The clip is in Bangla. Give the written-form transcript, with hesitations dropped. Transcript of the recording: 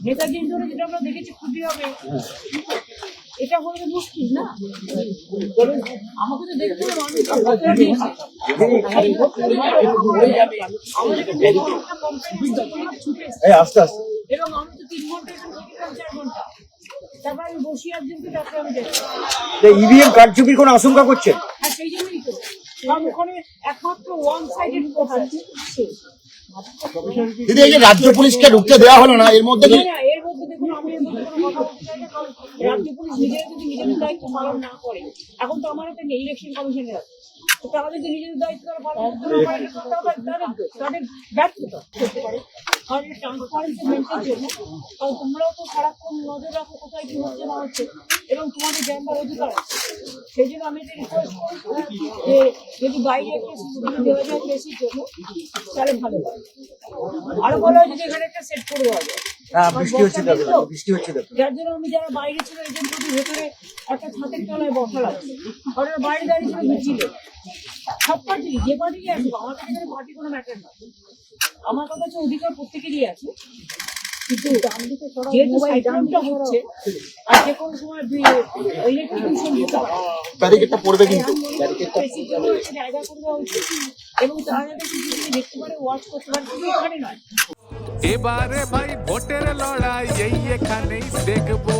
নেতাজি ধরে যেটা আমরা দেখেছি ক্ষতি হবে, এটা হলে মুশকিল না। আমাকে তো দেখতে হবে আস্তে আস্তে এবং আমি তো 3 ঘন্টা এখানে থাকতাম, 4 ঘন্টা, তারপর আমি বসি একজনকে, তারপরে আমি দেখি ইভিএম কারচুপির কোনো আশঙ্কা করছেন? আর সেই জন্যই তো কারণ ওখানে একমাত্র ওয়ান সাইডেড ভোট আছে। দিদি, এই যে রাজ্য পুলিশকে ঢুকতে দেওয়া হলো না, এর মধ্যে না, এর মধ্যে দেখুন আমি এর মধ্যে কোনো কথা বলতে চাই না, কারণ রাজ্য পুলিশ নিজেরা যদি নিজেদের দায়িত্ব পালন না করে, এখন তো আমার হাতে নেই ইলেকশন কমিশনের হাতে, তো তারা যদি নিজেদের দায়িত্ব তারা পালন করতে না পারে, তাদের ব্যর্থতা করতে পারে। কারণ এই ট্রান্সপারেন্সি মেনটেনের জন্য, কারণ তোমরাও তো সারাক্ষণ নজর রাখো কোথায় কি হচ্ছে না হচ্ছে, এবং তোমাদের জানবার অধিকার আছে। সেই জন্য আমি এটা রিকোয়েস্ট করবো যে যদি বাইরে একটা সিসিটিভি দেওয়া যায় বেশির জন্য, তাহলে ভালো হয়। আরো ভালো হয় যদি এখানে একটা সেট করে দেওয়া যায়। বৃষ্টি হচ্ছে তো, বৃষ্টি হচ্ছে তো। যার জন্য আমি যারা বাইরে ছিল এদের যদি ভেতরে একটা ছাদের তলায় বসা লাগছে, কারণ বাইরে দাঁড়িয়ে ছিল মিছিলে সব পার্টি, যে পার্টি আসবে, আমার কাছে এখানে পার্টি কোনো ম্যাটার না। আমার কথা হচ্ছে অধিকার প্রত্যেকেরই আছে, কিন্তু যেহেতু সাইক্লোনটা হচ্ছে আর যে কোনো সময় ইলেকট্রিশন দিতে পারে, ব্যারিকেডটা পড়বে কিন্তু। জায়গা করে দেওয়া উচিত এবং তারা যাতে সিসিটিভি দেখতে পারে, ওয়াচ করতে পারে, শুধু এখানে নয়। এবারে ভাই ভোটের লড়াই এই এখানেই দেখবো।